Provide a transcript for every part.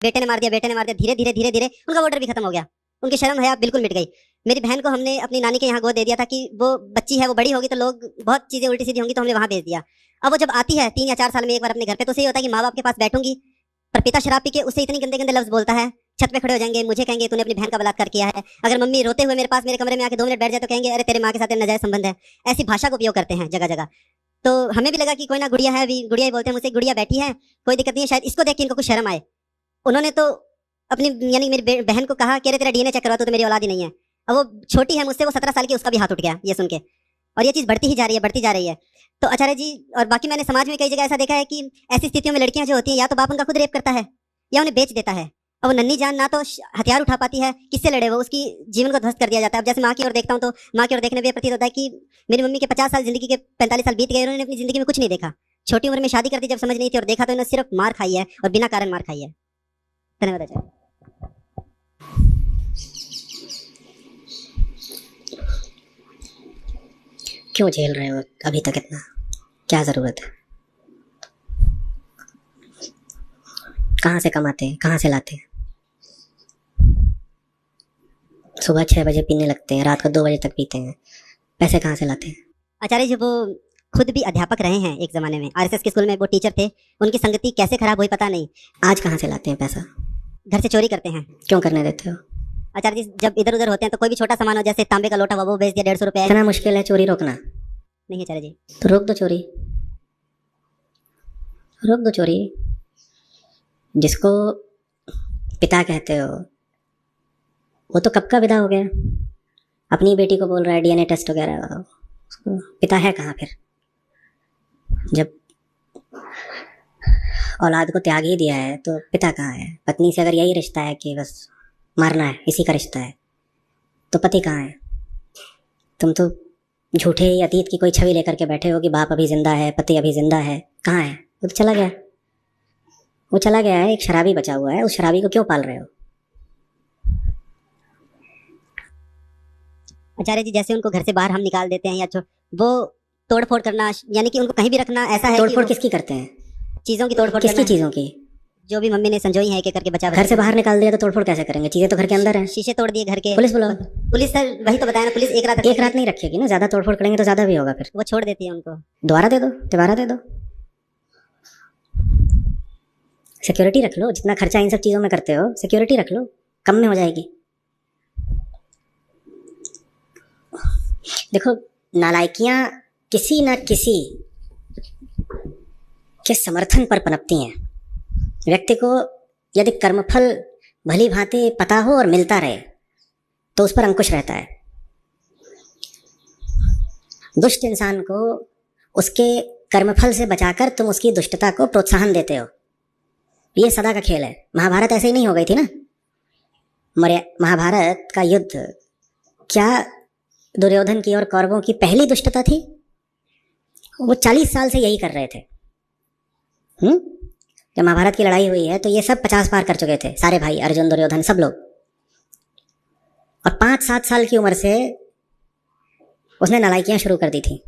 बेटे ने मार दिया, बेटे ने मार दिया, धीरे धीरे धीरे धीरे उनका वो डर भी खत्म हो गया, उनकी शर्म हया बिल्कुल मिट गई। मेरी बहन को हमने अपनी नानी के यहाँ गोद दे दिया था कि वो बच्ची है, वो बड़ी होगी तो लोग बहुत चीजें उल्टी सीधी होंगी, तो हमने वहां भेज दिया। अब वो जब आती है 3 या 4 साल में एक बार अपने घर पे, तो सही होता है कि माँ बाप के पास बैठूंगी, पर पिता शराब पी के उससे इतनी गंदे गंदे लफ्ज बोलता है, छत पे खड़े हो जाएंगे, मुझे कहेंगे तूने अपनी बहन का बलात्कार किया है। अगर मम्मी रोते हुए मेरे पास मेरे कमरे में आके 2 मिनट बैठ जाए तो कहेंगे अरे तेरे माँ के साथ नाजायज संबंध है। ऐसी भाषा का उपयोग करते हैं जगह जगह। तो हमें भी लगा कि कोई ना गुड़िया है, अभी गुड़िया ही बोलते हैं मुझसे, गुड़िया बैठी है, कोई दिक्कत नहीं है, शायद इसको देख के इनको कुछ शर्म आए। उन्होंने तो अपनी यानी मेरी बहन को कहा कि अरे तेरा डीएनए चेक करवा, तो मेरी औलाद ही नहीं है। अब वो छोटी है मुझसे, वो 17 साल की, उसका भी हाथ उठ गया ये सुन के, और ये चीज बढ़ती ही जा रही है, बढ़ती जा रही है। तो आचार्य जी, और बाकी मैंने समाज में कई जगह ऐसा देखा है कि ऐसी स्थितियों में लड़कियां जो होती हैं, या तो बाप उनका खुद रेप करता है या उन्हें बेच देता है। अब वो नन्ही जान ना तो हथियार उठा पाती है, किससे लड़े, वो उसकी जीवन को ध्वस्त कर दिया जाता है। अब जैसे माँ की ओर देखता हूँ तो माँ की ओर देखने में प्रतीत होता है कि मेरी मम्मी के 50 साल जिंदगी के 45 साल बीत गए, उन्होंने अपनी जिंदगी में कुछ नहीं देखा। छोटी उम्र में शादी कर दी जब समझ नहीं थी, और देखा तो इन्होंने सिर्फ मार खाई है, और बिना कारण मार खाई है। धन्यवाद आचार्य। क्यों झेल रहे हो अभी तक इतना, क्या जरूरत है? कहाँ से कमाते हैं, कहाँ से लाते हैं? सुबह 6 बजे पीने लगते हैं, रात को 2 बजे तक पीते हैं, पैसे कहाँ से लाते हैं? आचार्य जी, वो खुद भी अध्यापक रहे हैं एक जमाने में, आरएसएस के स्कूल में वो टीचर थे, उनकी संगति कैसे खराब हुई पता नहीं। आज कहाँ से लाते हैं पैसा? घर से चोरी करते हैं। क्यों करने देते हो? आचार्य जी, जब इधर उधर होते हैं तो कोई भी छोटा सामान हो, जैसे तांबे का लोटा हुआ, वो बेच दिया 150 रुपए। इतना मुश्किल है चोरी रोकना? नहीं आचार्य जी। तो रोक दो चोरी, रोक दो चोरी। जिसको पिता कहते हो वो तो कब का विदा हो गया, अपनी बेटी को बोल रहा है डीएनए टेस्ट वगैरह, उसको पिता है कहाँ फिर? जब औलाद को त्याग ही दिया है तो पिता कहाँ है? पत्नी से अगर यही रिश्ता है कि बस मारना है, इसी का रिश्ता है, तो पति कहाँ है? तुम तो झूठे ही अतीत की कोई छवि लेकर के बैठे हो कि बाप अभी जिंदा है, पति अभी जिंदा है। कहाँ है? वो तो चला गया, वो चला गया है, एक शराबी बचा हुआ है, उस शराबी को क्यों पाल रहे हो? आचार्य जी, जैसे उनको घर से बाहर हम निकाल देते हैं, या वो तोड़फोड़ करना, यानी कि उनको कहीं भी रखना, ऐसा है तोड़फोड़ किसकी करते हैं? चीजों की तोड़फोड़। किसकी चीजों की? जो भी मम्मी ने संजोई है एक एक करके बचा। घर से बाहर निकाल दिया तो तोड़फोड़ कैसे करेंगे? चीजें तो घर के अंदर है। शीशे तोड़ दिए घर के। पुलिस बुलाओ। पुलिस सर वही तो बताया ना, पुलिस एक रात नहीं रखेगी ना, ज्यादा तोड़फोड़ करेंगे तो ज्यादा भी होगा, फिर वो छोड़ देती है उनको। दोबारा दे दो, दोबारा दे दो, सिक्योरिटी रख लो। जितना खर्चा इन सब चीजों में करते हो, सिक्योरिटी रख लो, कम में हो जाएगी। देखो, नालायकियां किसी न किसी के समर्थन पर पनपती हैं। व्यक्ति को यदि कर्मफल भली भांति पता हो और मिलता रहे तो उस पर अंकुश रहता है। दुष्ट इंसान को उसके कर्मफल से बचाकर तुम उसकी दुष्टता को प्रोत्साहन देते हो। ये सदा का खेल है। महाभारत ऐसे ही नहीं हो गई थी ना। महाभारत का युद्ध क्या दुर्योधन की और कौरवों की पहली दुष्टता थी? वो 40 साल से यही कर रहे थे। जब महाभारत की लड़ाई हुई है तो ये सब 50 पार कर चुके थे, सारे भाई, अर्जुन, दुर्योधन, सब लोग। और 5-7 साल की उम्र से उसने नालायकियां शुरू कर दी थी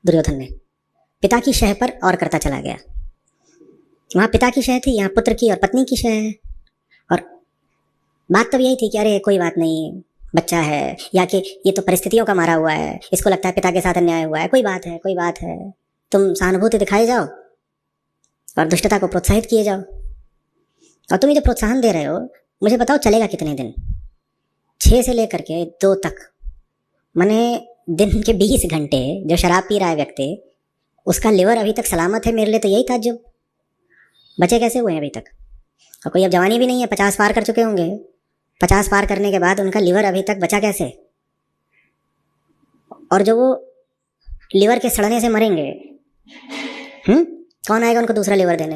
दुर्योधन ने। पिता की शह पर और करता चला गया। वहां पिता की शह थी, यहाँ पुत्र की और पत्नी की शह है। और बात तब यही थी कि अरे कोई बात नहीं, बच्चा है, या कि ये तो परिस्थितियों का मारा हुआ है, इसको लगता है पिता के साथ अन्याय हुआ है, कोई बात है, कोई बात है। तुम सहानुभूति दिखाए जाओ और दुष्टता को प्रोत्साहित किए जाओ। और तुम ये जो प्रोत्साहन दे रहे हो, मुझे बताओ चलेगा कितने दिन? 6 से लेकर के 2 तक, माने दिन के 20 घंटे जो शराब पी रहा है व्यक्ति, उसका लिवर अभी तक सलामत है। मेरे लिए तो यही ताज्जुब, बचे कैसे हुए हैं अभी तक? और कोई अब जवानी भी नहीं है, 50 पार कर चुके होंगे। 50 पार करने के बाद उनका लिवर अभी तक बचा कैसे? और जो वो लिवर के सड़ने से मरेंगे, कौन आएगा उनको दूसरा लिवर देने?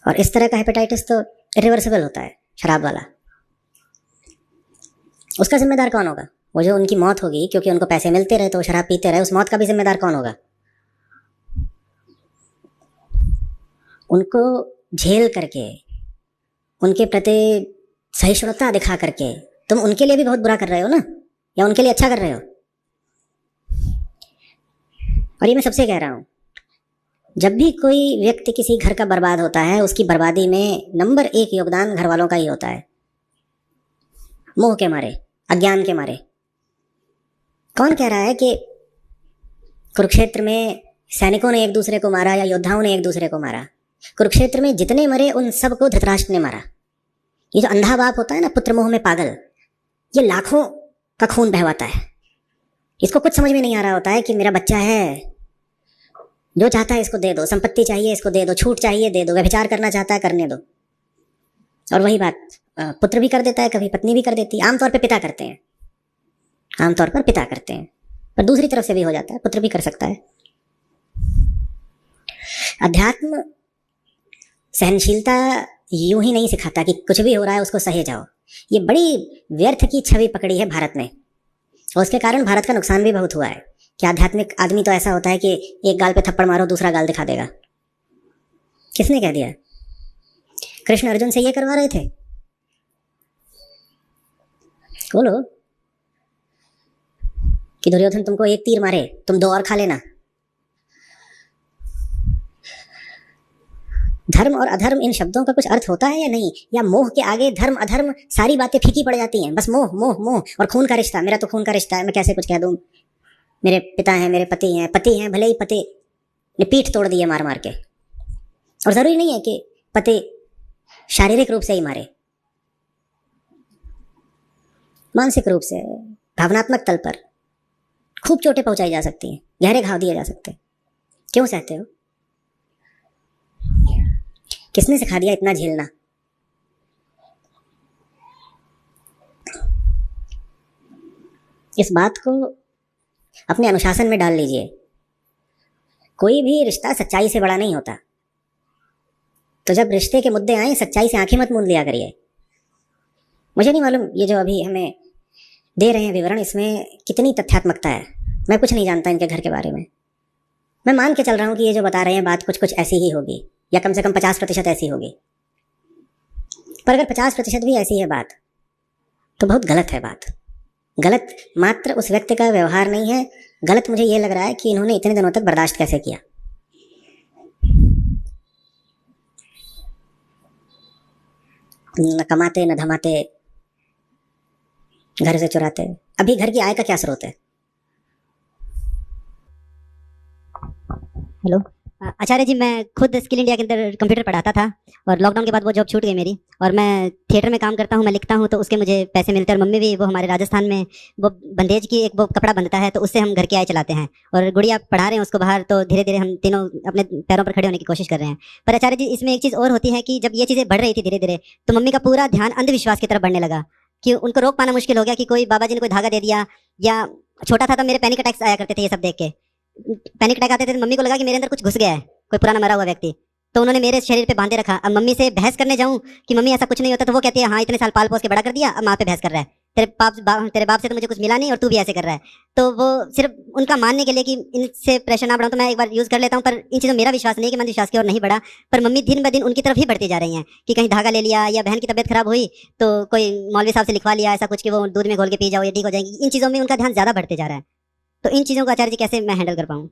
और इस तरह का हेपेटाइटिस तो इरिवर्सिबल होता है, शराब वाला। उसका जिम्मेदार कौन होगा? वो जो उनकी मौत होगी क्योंकि उनको पैसे मिलते रहे तो शराब पीते रहे, उस मौत का भी जिम्मेदार कौन होगा? उनको झेल करके, उनके प्रति सहिष्णुता दिखा करके तुम उनके लिए भी बहुत बुरा कर रहे हो ना, या उनके लिए अच्छा कर रहे हो? और ये मैं सबसे कह रहा हूं, जब भी कोई व्यक्ति किसी घर का बर्बाद होता है, उसकी बर्बादी में नंबर 1 योगदान घर वालों का ही होता है। मोह के मारे, अज्ञान के मारे। कौन कह रहा है कि कुरुक्षेत्र में सैनिकों ने एक दूसरे को मारा या योद्धाओं ने एक दूसरे को मारा? कुरुक्षेत्र में जितने मरे उन सबको धृतराष्ट्र ने मारा। ये जो अंधा बाप होता है ना, पुत्र मोह में पागल, ये लाखों का खून बहवाता है। इसको कुछ समझ में नहीं आ रहा होता है कि मेरा बच्चा है, जो चाहता है इसको दे दो, संपत्ति चाहिए इसको दे दो, छूट चाहिए दे दो, व्यभिचार करना चाहता है करने दो। और वही बात पुत्र भी कर देता है, कभी पत्नी भी कर देती है। आमतौर पे पिता करते हैं, आमतौर पर पिता करते हैं, पर दूसरी तरफ से भी हो जाता है, पुत्र भी कर सकता है। अध्यात्म सहनशीलता यूं ही नहीं सिखाता कि कुछ भी हो रहा है उसको सहे जाओ। ये बड़ी व्यर्थ की छवि पकड़ी है भारत ने, और उसके कारण भारत का नुकसान भी बहुत हुआ है। कि आध्यात्मिक आदमी तो ऐसा होता है कि एक गाल पे थप्पड़ मारो दूसरा गाल दिखा देगा। किसने कह दिया? कृष्ण अर्जुन से ये करवा रहे थे? बोलो कि दुर्योधन तुमको एक तीर मारे, तुम 2 और खा लेना। धर्म और अधर्म इन शब्दों का कुछ अर्थ होता है या नहीं? या मोह के आगे धर्म अधर्म सारी बातें फीकी पड़ जाती हैं? बस मोह मोह मोह। और खून का रिश्ता, मेरा तो खून का रिश्ता है, मैं कैसे कुछ कह दूं। मेरे पिता हैं, मेरे पति हैं, भले ही पति ने पीठ तोड़ दी है मार मार के। और जरूरी नहीं है कि पति शारीरिक रूप से ही मारे, मानसिक रूप से, भावनात्मक तल पर खूब चोटें पहुंचाई जा सकती हैं, गहरे घाव दिए जा सकते हैं। क्यों सहते हो? किसने सिखा दिया इतना झेलना? इस बात को अपने अनुशासन में डाल लीजिए। कोई भी रिश्ता सच्चाई से बड़ा नहीं होता। तो जब रिश्ते के मुद्दे आए, सच्चाई से आंखें मत मूंद लिया करिए। मुझे नहीं मालूम ये जो अभी हमें दे रहे हैं विवरण, इसमें कितनी तथ्यात्मकता है। मैं कुछ नहीं जानता इनके घर के बारे में। मैं मान के चल रहा हूं कि ये जो बता रहे हैं बात कुछ कुछ ऐसी ही होगी, या कम से कम 50% ऐसी होगी। पर अगर 50% भी ऐसी है बात, तो बहुत गलत है बात। गलत मात्र उस व्यक्ति का व्यवहार नहीं है, गलत मुझे ये लग रहा है कि इन्होंने इतने दिनों तक बर्दाश्त कैसे किया। न कमाते न धमाते, घर से चुराते। अभी घर की आय का क्या स्रोत है? हेलो आचार्य जी, मैं खुद स्किल इंडिया के अंदर कंप्यूटर पढ़ाता था, और लॉकडाउन के बाद वो जॉब छूट गई मेरी। और मैं थिएटर में काम करता हूँ, मैं लिखता हूँ, तो उसके मुझे पैसे मिलते हैं। और मम्मी भी, वो हमारे राजस्थान में वो बंदेज की एक वो कपड़ा बनता है, तो उससे हम घर की आय चलाते हैं। और गुड़िया पढ़ा रहे हैं उसको बाहर, तो धीरे धीरे हम तीनों अपने पैरों पर खड़े होने की कोशिश कर रहे हैं। पर आचार्य जी, इसमें एक चीज़ और होती है कि जब ये चीज़ें बढ़ रही थी धीरे धीरे, तो मम्मी का पूरा ध्यान अंधविश्वास की तरफ बढ़ने लगा, कि उनको रोक पाना मुश्किल हो गया। कि कोई बाबा जी ने कोई धागा दे दिया, या छोटा था तब मेरे पैनिक अटैक्स आया करते थे। ये सब देख के पैनिक अटैक आते थे, तो मम्मी को लगा कि मेरे अंदर कुछ घुस गया है, कोई पुराना मरा हुआ व्यक्ति। तो उन्होंने मेरे शरीर पे बांधे रखा। अब मम्मी से बहस करने जाऊं कि मम्मी ऐसा कुछ नहीं होता, तो वो कहती है हाँ इतने साल पाल पोस के बड़ा कर दिया, अब माँ पे बहस कर रहा है। तेरे बाप से तो मुझे कुछ मिला नहीं, और तू भी ऐसे कर रहा है। तो वो सिर्फ उनका मानने के लिए कि इनसे प्रेशर ना बढ़ाऊं, तो मैं एक बार यूज़ कर लेता हूँ। पर इन चीज़ों में मेरा विश्वास नहीं है कि मैं विश्वास की ओर नहीं बढ़ा। पर मम्मी दिन ब दिन उनकी तरफ ही बढ़ती जा रही हैं, कि कहीं धागा ले लिया, या बहन की तबीयत खराब हुई तो कोई मौलवी साहब से लिखवा लिया ऐसा कुछ कि वो दूध में घोल के पी जाओ, ये ठीक हो जाएगी। इन चीज़ों में उनका ध्यान ज़्यादा बढ़ते जा रहा है। तो इन चीज़ों को आचार्य जी कैसे मैं हैंडल कर पाऊँ?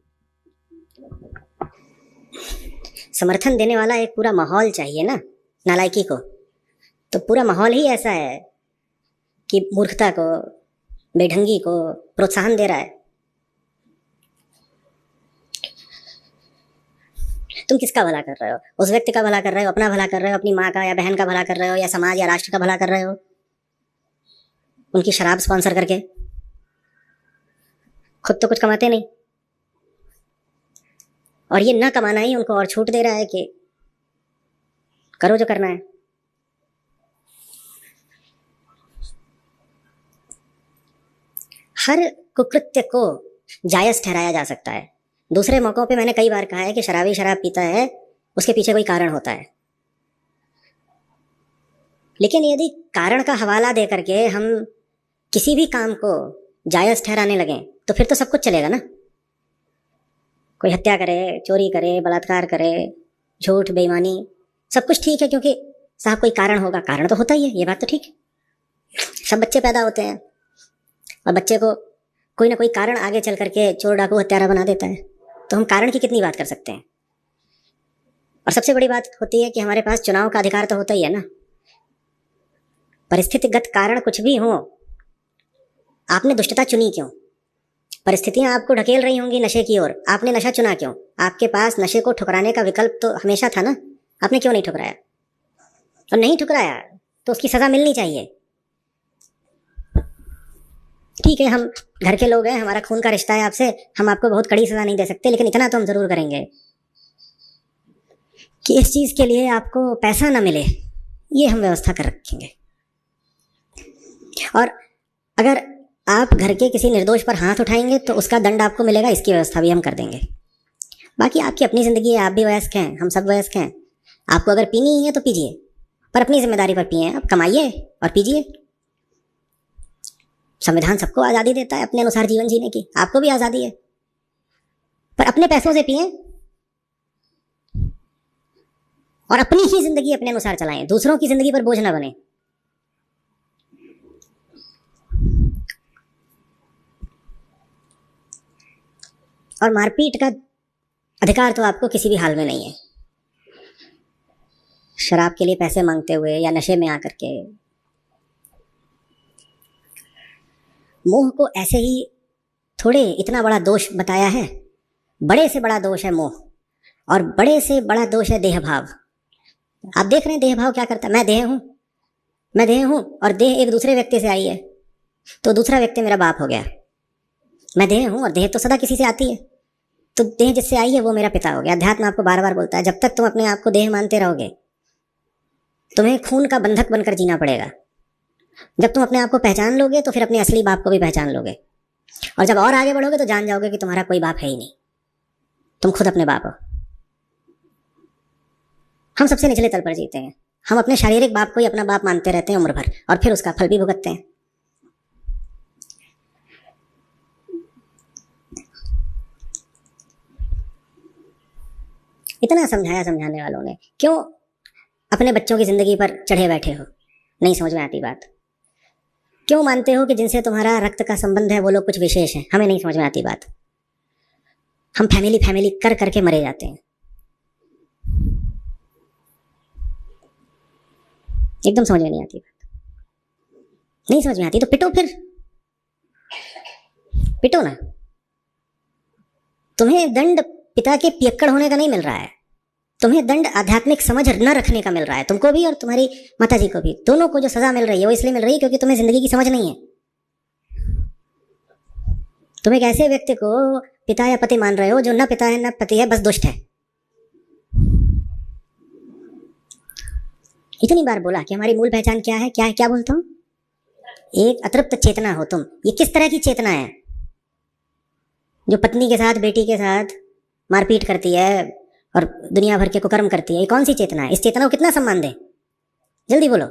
समर्थन देने वाला एक पूरा माहौल चाहिए ना नालायकी को। तो पूरा माहौल ही ऐसा है कि मूर्खता को, बेढंगी को प्रोत्साहन दे रहा है। तुम किसका भला कर रहे हो? उस व्यक्ति का भला कर रहे हो, अपना भला कर रहे हो, अपनी माँ का या बहन का भला कर रहे हो, या समाज या राष्ट्र का भला कर रहे हो उनकी शराब स्पॉन्सर करके? खुद तो कुछ कमाते नहीं, और ये ना कमाना ही उनको और छूट दे रहा है कि करो जो करना है। हर कुकृत्य को जायज ठहराया जा सकता है। दूसरे मौकों पे मैंने कई बार कहा है कि शराबी शराब पीता है, उसके पीछे कोई कारण होता है। लेकिन यदि कारण का हवाला दे करके हम किसी भी काम को जायज ठहराने लगें, तो फिर तो सब कुछ चलेगा ना। कोई हत्या करे, चोरी करे, बलात्कार करे, झूठ, बेईमानी, सब कुछ ठीक है, क्योंकि साहब कोई कारण होगा। कारण तो होता ही है, ये बात तो ठीक है। सब बच्चे पैदा होते हैं, और बच्चे को कोई ना कोई कारण आगे चल करके चोर, डाकू, हत्यारा बना देता है। तो हम कारण की कितनी बात कर सकते हैं? और सबसे बड़ी बात होती है कि हमारे पास चुनाव का अधिकार तो होता ही है ना। परिस्थितिगत कारण कुछ भी हो, आपने दुष्टता चुनी क्यों? परिस्थितियां आपको ढकेल रही होंगी नशे की ओर, आपने नशा चुना क्यों? आपके पास नशे को ठुकराने का विकल्प तो हमेशा था ना, आपने क्यों नहीं ठुकराया? और नहीं ठुकराया तो उसकी सजा मिलनी चाहिए। ठीक है, हम घर के लोग हैं, हमारा खून का रिश्ता है आपसे, हम आपको बहुत कड़ी सजा नहीं दे सकते, लेकिन इतना तो हम जरूर करेंगे कि इस चीज के लिए आपको पैसा ना मिले, ये हम व्यवस्था कर रखेंगे। और अगर आप घर के किसी निर्दोष पर हाथ उठाएंगे तो उसका दंड आपको मिलेगा, इसकी व्यवस्था भी हम कर देंगे। बाकी आपकी अपनी जिंदगी है, आप भी वयस्क हैं, हम सब वयस्क हैं। आपको अगर पीनी ही है तो पीजिए, पर अपनी जिम्मेदारी पर पिए। आप कमाइए और पीजिए। संविधान सबको आजादी देता है अपने अनुसार जीवन जीने की, आपको भी आजादी है, पर अपने पैसों से पिए और अपनी ही जिंदगी अपने अनुसार चलाएं, दूसरों की जिंदगी पर बोझ ना बने। और मारपीट का अधिकार तो आपको किसी भी हाल में नहीं है। शराब के लिए पैसे मांगते हुए या नशे में आकर के, मोह को ऐसे ही थोड़े इतना बड़ा दोष बताया है। बड़े से बड़ा दोष है मोह, और बड़े से बड़ा दोष है देह भाव। आप देख रहे हैं देह भाव क्या करता है। मैं देह हूं और देह एक दूसरे व्यक्ति से आई है, तो दूसरा व्यक्ति मेरा बाप हो गया। मैं देह हूं और देह तो सदा किसी से आती है, तो देह जिससे आई है वो मेरा पिता हो गया। अध्यात्म आपको बार बार बोलता है, जब तक तुम अपने आप को देह मानते रहोगे तुम्हें खून का बंधक बनकर जीना पड़ेगा। जब तुम अपने आप को पहचान लोगे तो फिर अपने असली बाप को भी पहचान लोगे, और जब और आगे बढ़ोगे तो जान जाओगे कि तुम्हारा कोई बाप है ही नहीं, तुम खुद अपने बाप हो। हम सबसे निचले तल पर जीते हैं। हम अपने शारीरिक बाप को ही अपना बाप मानते रहते हैं उम्र भर, और फिर उसका फल भी भुगतते हैं। इतना समझाया समझाने वालों ने, क्यों अपने बच्चों की जिंदगी पर चढ़े बैठे हो? नहीं समझ में आती बात। क्यों मानते हो कि जिनसे तुम्हारा रक्त का संबंध है वो लोग कुछ विशेष हैं? हमें नहीं समझ में आती बात। हम फैमिली कर करके मरे जाते हैं। एकदम समझ में नहीं आती बात। नहीं समझ में आती तो पिटो, फिर पिटो ना। तुम्हें दंड पिता के पियक्कड़ होने का नहीं मिल रहा है, तुम्हें दंड आध्यात्मिक समझ न रखने का मिल रहा है। तुमको भी और तुम्हारी माताजी को भी, दोनों को जो सजा मिल रही है वो इसलिए मिल रही है क्योंकि तुम्हें जिंदगी की समझ नहीं है। तुम एक ऐसे व्यक्ति को पिता या पति मान रहे हो जो न पिता है न पति है, बस दुष्ट है। इतनी बार बोला कि हमारी मूल पहचान क्या है, क्या बोलता हूं? एक अतृप्त चेतना हो तुम। ये किस तरह की चेतना है? जो पत्नी के साथ, बेटी के साथ मारपीट करती है और दुनिया भर के कुकर्म करती है, ये कौन सी चेतना है? इस चेतना को कितना सम्मान दें? जल्दी बोलो।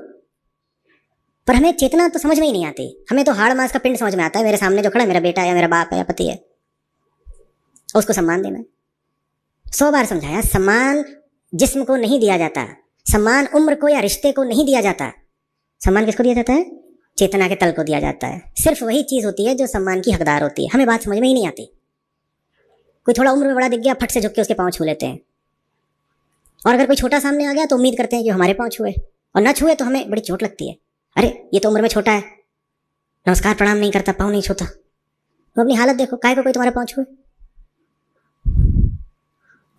पर हमें चेतना तो समझ में ही नहीं आती। हमें तो हाड़ मांस का पिंड समझ में आता है। मेरे सामने जो खड़ा है मेरा बेटा है या मेरा बाप है या पति है, उसको सम्मान देना। 100 बार समझाया, सम्मान जिस्म को नहीं दिया जाता, सम्मान उम्र को या रिश्ते को नहीं दिया जाता। सम्मान किसको दिया जाता है? चेतना के तल को दिया जाता है। सिर्फ वही चीज होती है जो सम्मान की हकदार होती है। हमें बात समझ में ही नहीं आती। कोई थोड़ा उम्र में बड़ा दिख गया, फट से झुक के उसके पांव छू लेते हैं, और अगर कोई छोटा सामने आ गया तो उम्मीद करते हैं कि हमारे पांव छुए, और ना छुए तो हमें बड़ी चोट लगती है। अरे ये तो उम्र में छोटा है, नमस्कार प्रणाम नहीं करता, पाँव नहीं छूता। तो अपनी हालत देखो, काहे को कोई तुम्हारे पाँव छुए?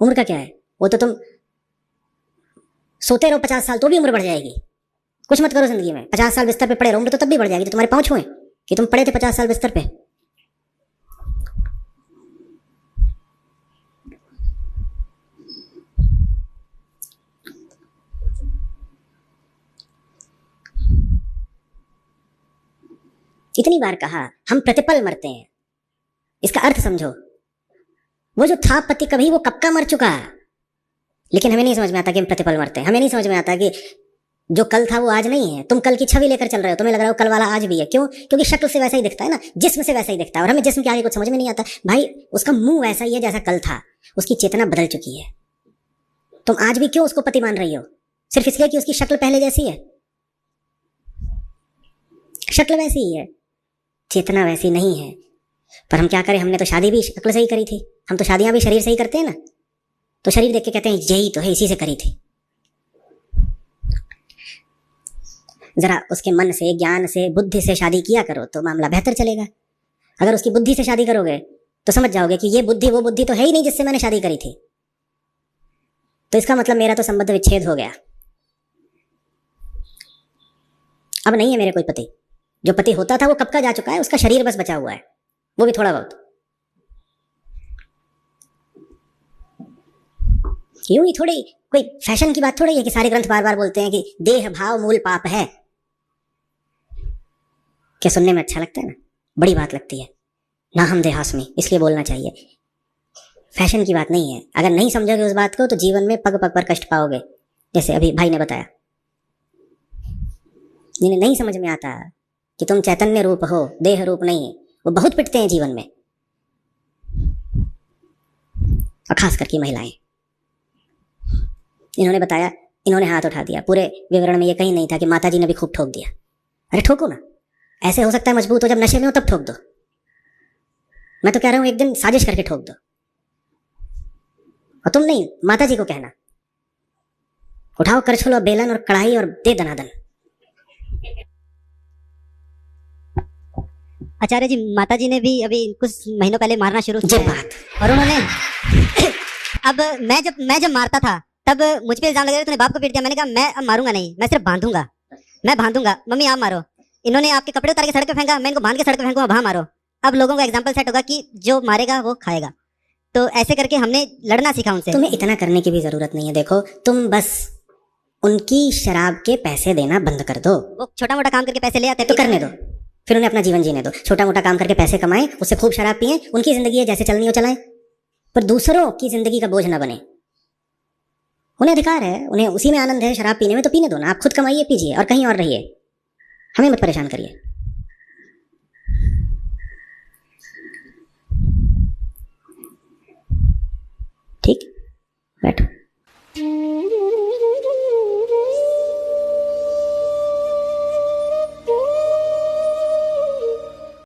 उम्र का क्या है? वो तो तुम सोते रहो 50 साल तो भी उम्र बढ़ जाएगी। कुछ मत करो जिंदगी में, 50 साल बिस्तर पे पड़े रहो, उम्र तो तब भी बढ़ जाएगी। तो तुम्हारे पाँव छुए कि तुम पड़े थे 50 साल बिस्तर पे? इतनी बार कहा हम प्रतिपल मरते हैं। इसका अर्थ समझो। वो जो था पति कभी, वो कब का मर चुका है, लेकिन हमें नहीं समझ में आता कि हम प्रतिपल मरते हैं। हमें नहीं समझ में आता कि जो कल था वो आज नहीं है। तुम कल की छवि लेकर चल रहे हो, तुम्हें लग रहा है कल वाला आज भी है। क्यों? क्योंकि शक्ल से वैसा ही दिखता है ना, जिस्म से वैसा ही दिखता है, और हमें जिस्म के आगे कुछ समझ में नहीं आता। भाई उसका मुंह वैसा ही है जैसा कल था, उसकी चेतना बदल चुकी है। तुम आज भी क्यों उसको पति मान रही हो? सिर्फ इसलिए कि उसकी शक्ल पहले जैसी है। शक्ल वैसी ही है, चेतना वैसी नहीं है। पर हम क्या करें, हमने तो शादी भी शक्ल से ही करी थी। हम तो शादियां भी शरीर से ही करते हैं ना। तो शरीर देख के कहते हैं यही तो है, इसी से करी थी। जरा उसके मन से, ज्ञान से, बुद्धि से शादी किया करो तो मामला बेहतर चलेगा। अगर उसकी बुद्धि से शादी करोगे तो समझ जाओगे कि ये बुद्धि वो बुद्धि तो है ही नहीं जिससे मैंने शादी करी थी, तो इसका मतलब मेरा तो संबंध विच्छेद हो गया। अब नहीं है मेरे कोई पति। जो पति होता था वो कब का जा चुका है, उसका शरीर बस बचा हुआ है, वो भी थोड़ा बहुत। यूं ही थोड़ी कोई फैशन की बात थोड़ी है कि सारे ग्रंथ बार बार बोलते हैं कि देह भाव मूल पाप है। क्या सुनने में अच्छा लगता है ना, बड़ी बात लगती है ना, हम देहास्मी, इसलिए बोलना चाहिए। फैशन की बात नहीं है। अगर नहीं समझोगे उस बात को तो जीवन में पग पग पर कष्ट पाओगे। जैसे अभी भाई ने बताया, जिन्हें नहीं समझ में आता कि तुम चैतन्य रूप हो, देह रूप नहीं, वो बहुत पिटते हैं जीवन में, और खास करके महिलाएं। इन्होंने बताया, इन्होंने हाथ उठा दिया, पूरे विवरण में ये कहीं नहीं था कि माता जी ने भी खूब ठोक दिया। अरे ठोको ना, ऐसे हो सकता है मजबूत हो, जब नशे में हो तब ठोक दो। मैं तो कह रहा हूं एक दिन साजिश करके ठोक दो। और तुम नहीं, माता जी को कहना, उठाओ करछुल और बेलन और कढ़ाई और दे दनादन। आचार्य जी, माता जी ने भी अभी कुछ महीनों पहले मारना शुरू ये किया है। बात और उन्होंने अब मैं जब मारता था तब मुझ पे इल्जाम लगा, तूने बाप को पीट दिया। मैंने कहा मैं अब मारूंगा नहीं, मैं सिर्फ बांधूंगा, मैं बांधूंगा। मम्मी आप मारो। इन्होंने आपके कपड़े उतार के सड़क पे फेंका, मैं इनको बांध के सड़क पे फेंकूंगा, वहां मारो। अब लोगों का एग्जाम्पल सेट होगा कि जो मारेगा वो खाएगा। तो ऐसे करके हमने लड़ना सीखा उनसे। तुम्हें इतना करने की भी जरूरत नहीं है। देखो, तुम बस उनकी शराब के पैसे देना बंद कर दो। वो छोटा मोटा काम करके पैसे ले आते तो करने दो, फिर उन्हें अपना जीवन जीने दो। छोटा मोटा काम करके पैसे कमाएं, उससे खूब शराब पिएं, उनकी जिंदगी है, जैसे चलनी हो चलाएं, पर दूसरों की जिंदगी का बोझ न बने। उन्हें अधिकार है, उन्हें उसी में आनंद है शराब पीने में, तो पीने दो ना। आप खुद कमाइए, पीजिए और कहीं और रहिए, हमें मत परेशान करिए।